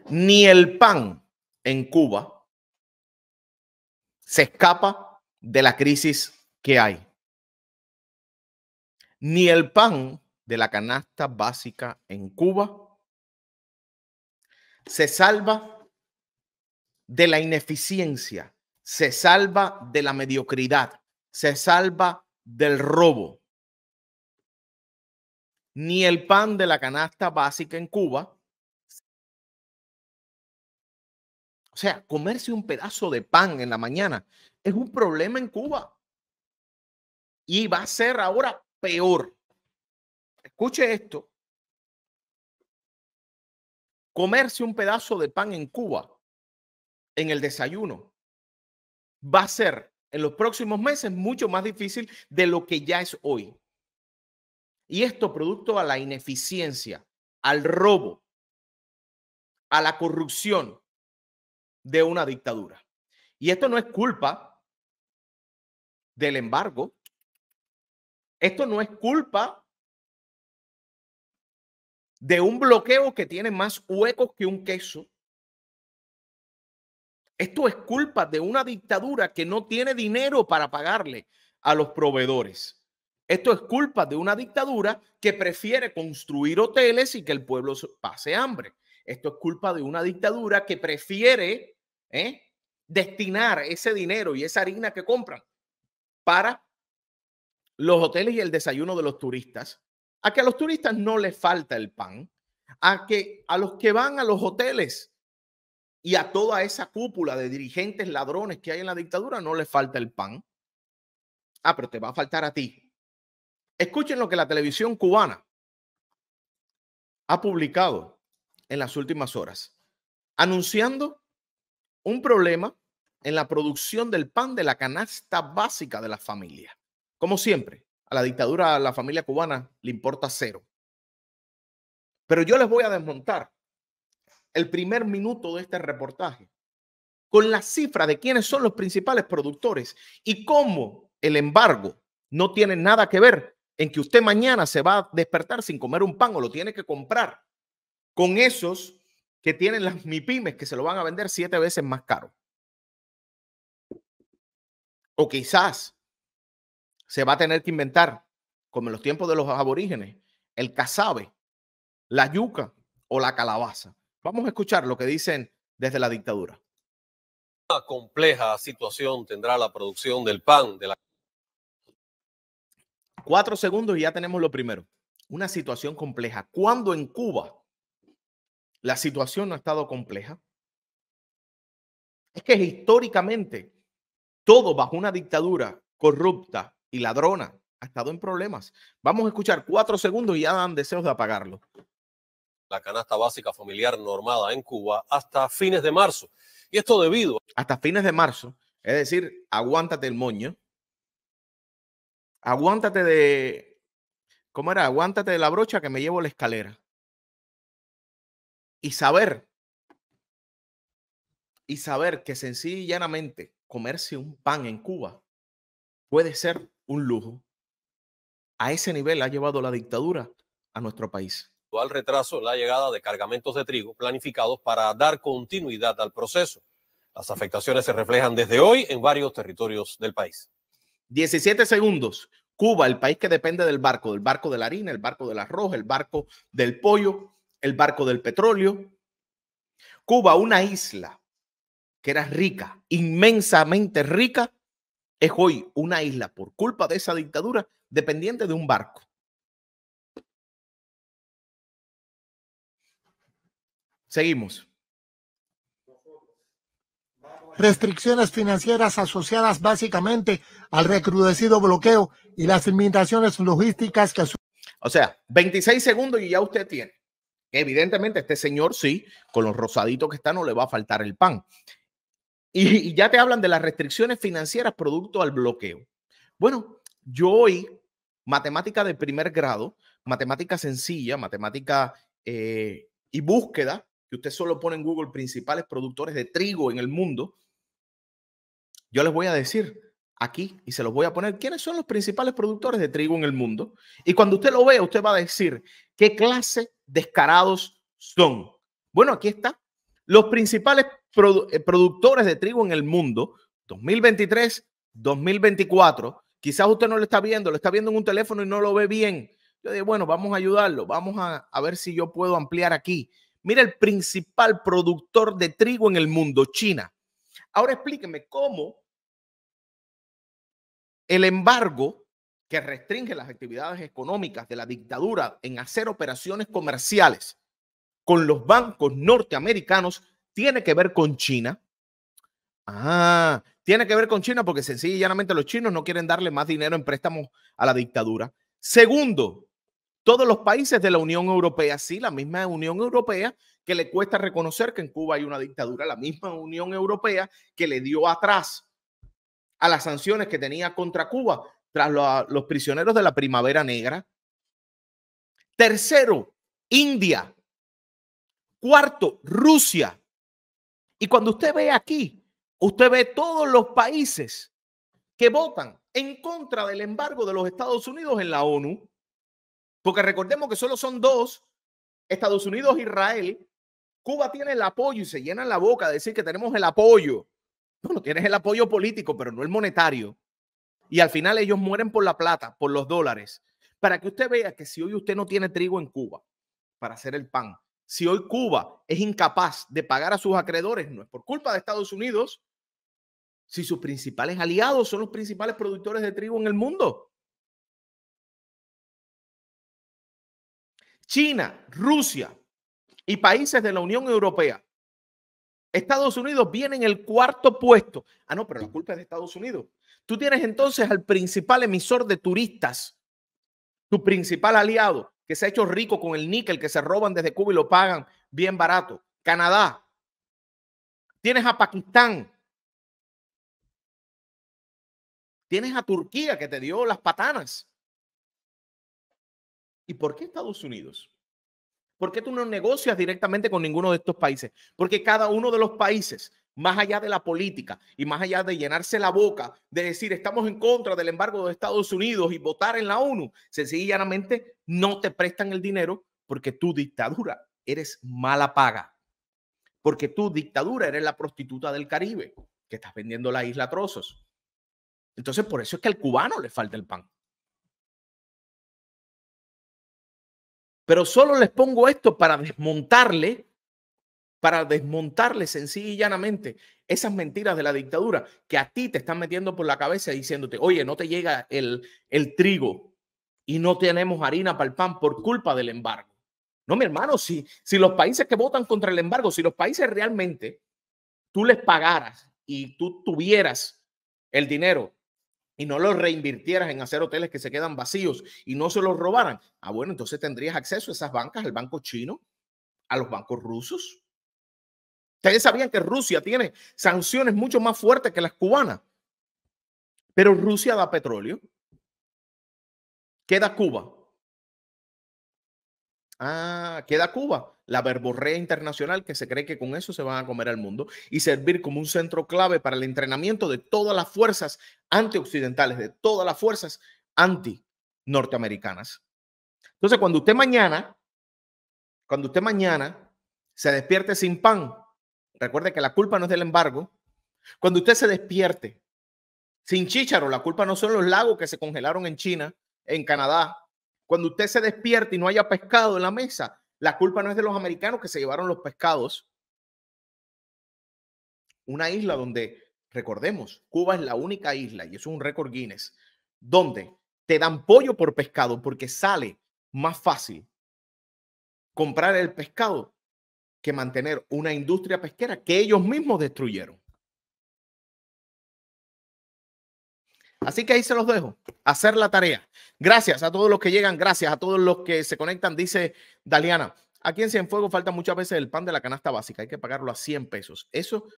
Ni el pan en Cuba se escapa de la crisis que hay. Ni el pan de la canasta básica en Cuba se salva de la ineficiencia, se salva de la mediocridad, se salva del robo. Ni el pan de la canasta básica en Cuba. O sea, comerse un pedazo de pan en la mañana es un problema en Cuba. Y va a ser ahora peor. Escuche esto. Comerse un pedazo de pan en Cuba en el desayuno va a ser en los próximos meses mucho más difícil de lo que ya es hoy. Y esto producto a la ineficiencia, al robo, a la corrupción de una dictadura. Y esto no es culpa del embargo. Esto no es culpa de un bloqueo que tiene más huecos que un queso. Esto es culpa de una dictadura que no tiene dinero para pagarle a los proveedores. Esto es culpa de una dictadura que prefiere construir hoteles y que el pueblo pase hambre. Esto es culpa de una dictadura que prefiere destinar ese dinero y esa harina que compran para los hoteles y el desayuno de los turistas, a que a los turistas no les falta el pan, a que a los que van a los hoteles y a toda esa cúpula de dirigentes ladrones que hay en la dictadura no les falta el pan. Ah, pero te va a faltar a ti. Escuchen lo que la televisión cubana ha publicado en las últimas horas, anunciando un problema en la producción del pan de la canasta básica de la familia. Como siempre, a la dictadura, a la familia cubana le importa cero. Pero yo les voy a desmontar el primer minuto de este reportaje con la cifra de quiénes son los principales productores y cómo el embargo no tiene nada que ver en que usted mañana se va a despertar sin comer un pan o lo tiene que comprar con esos que tienen las MIPYMES que se lo van a vender 7 veces más caro. O quizás se va a tener que inventar, como en los tiempos de los aborígenes, el casabe, la yuca o la calabaza. Vamos a escuchar lo que dicen desde la dictadura. Una compleja situación tendrá la producción del pan de la... 4 segundos y ya tenemos lo primero. Una situación compleja. ¿Cuándo en Cuba la situación no ha estado compleja? Es que históricamente todo bajo una dictadura corrupta y ladrona ha estado en problemas. Vamos a escuchar 4 segundos y ya dan deseos de apagarlo. La canasta básica familiar normada en Cuba hasta fines de marzo. Y esto debido... Hasta fines de marzo. Es decir, aguántate el moño. Aguántate de... ¿Cómo era? Aguántate de la brocha que me llevo la escalera. Y saber que sencilla y llanamente comerse un pan en Cuba puede ser un lujo. A ese nivel ha llevado la dictadura a nuestro país. Al retraso en la llegada de cargamentos de trigo planificados para dar continuidad al proceso. Las afectaciones se reflejan desde hoy en varios territorios del país. 17 segundos. Cuba, el país que depende del barco de la harina, el barco del arroz, el barco del pollo, el barco del petróleo. Cuba, una isla que era rica, inmensamente rica, es hoy una isla por culpa de esa dictadura dependiente de un barco. Seguimos. Restricciones financieras asociadas básicamente al recrudecido bloqueo y las limitaciones logísticas que... O sea, 26 segundos y ya usted tiene. Evidentemente, este señor sí, con los rosaditos que está, no le va a faltar el pan. Y ya te hablan de las restricciones financieras producto al bloqueo. Bueno, yo hoy, matemática de primer grado, matemática sencilla, matemática y búsqueda, que usted solo pone en Google principales productores de trigo en el mundo, yo les voy a decir aquí y se los voy a poner quiénes son los principales productores de trigo en el mundo. Y cuando usted lo vea, usted va a decir qué clase descarados son. Bueno, aquí está Los principales productores de trigo en el mundo, 2023, 2024, quizás usted no lo está viendo en un teléfono y no lo ve bien. Yo digo, bueno, vamos a ayudarlo, vamos a ver si yo puedo ampliar aquí. Mira, el principal productor de trigo en el mundo, China. Ahora explíqueme cómo el embargo que restringe las actividades económicas de la dictadura en hacer operaciones comerciales con los bancos norteamericanos tiene que ver con China. Tiene que ver con China porque sencillamente y llanamente los chinos no quieren darle más dinero en préstamos a la dictadura. Segundo, todos los países de la Unión Europea, sí, la misma Unión Europea que le cuesta reconocer que en Cuba hay una dictadura, la misma Unión Europea que le dio atrás a las sanciones que tenía contra Cuba tras los prisioneros de la Primavera Negra. Tercero, India. Cuarto, Rusia. Y cuando usted ve aquí, usted ve todos los países que votan en contra del embargo de los Estados Unidos en la ONU, porque recordemos que solo son dos, Estados Unidos e Israel. Cuba tiene el apoyo y se llenan la boca de decir que tenemos el apoyo. Bueno, tienes el apoyo político, pero no el monetario. Y al final ellos mueren por la plata, por los dólares. Para que usted vea que si hoy usted no tiene trigo en Cuba para hacer el pan, si hoy Cuba es incapaz de pagar a sus acreedores, no es por culpa de Estados Unidos, si sus principales aliados son los principales productores de trigo en el mundo. China, Rusia y países de la Unión Europea. Estados Unidos viene en el cuarto puesto. No, pero la culpa es de Estados Unidos. Tú tienes entonces al principal emisor de turistas, tu principal aliado, que se ha hecho rico con el níquel que se roban desde Cuba y lo pagan bien barato. Canadá. Tienes a Pakistán. Tienes a Turquía que te dio las patanas. ¿Y por qué Estados Unidos? ¿Por qué tú no negocias directamente con ninguno de estos países? Porque cada uno de los países, más allá de la política y más allá de llenarse la boca de decir estamos en contra del embargo de Estados Unidos y votar en la ONU, sencillamente no te prestan el dinero porque tu dictadura eres mala paga. Porque tu dictadura eres la prostituta del Caribe que estás vendiendo la isla a trozos. Entonces, por eso es que al cubano le falta el pan. Pero solo les pongo esto para desmontarle sencilla y llanamente esas mentiras de la dictadura que a ti te están metiendo por la cabeza diciéndote, oye, no te llega el trigo y no tenemos harina para el pan por culpa del embargo. No, mi hermano, si los países que votan contra el embargo, si los países realmente tú les pagaras y tú tuvieras el dinero y no los reinvirtieras en hacer hoteles que se quedan vacíos y no se los robaran, bueno, entonces tendrías acceso a esas bancas, al banco chino, a los bancos rusos. Ustedes sabían que Rusia tiene sanciones mucho más fuertes que las cubanas, pero Rusia da petróleo. Queda Cuba. Queda Cuba, la verborrea internacional que se cree que con eso se van a comer al mundo y servir como un centro clave para el entrenamiento de todas las fuerzas antioccidentales, de todas las fuerzas anti-norteamericanas. Entonces, cuando usted mañana se despierte sin pan, recuerde que la culpa no es del embargo. Cuando usted se despierte sin chícharo, la culpa no son los lagos que se congelaron en China, en Canadá. Cuando usted se despierte y no haya pescado en la mesa, la culpa no es de los americanos que se llevaron los pescados. Una isla donde, recordemos, Cuba es la única isla, y eso es un récord Guinness, donde te dan pollo por pescado porque sale más fácil comprar el pescado que mantener una industria pesquera que ellos mismos destruyeron. Así que ahí se los dejo, hacer la tarea. Gracias a todos los que llegan, gracias a todos los que se conectan, dice Daliana. Aquí en Cienfuegos falta muchas veces el pan de la canasta básica, hay que pagarlo a 100 pesos. Eso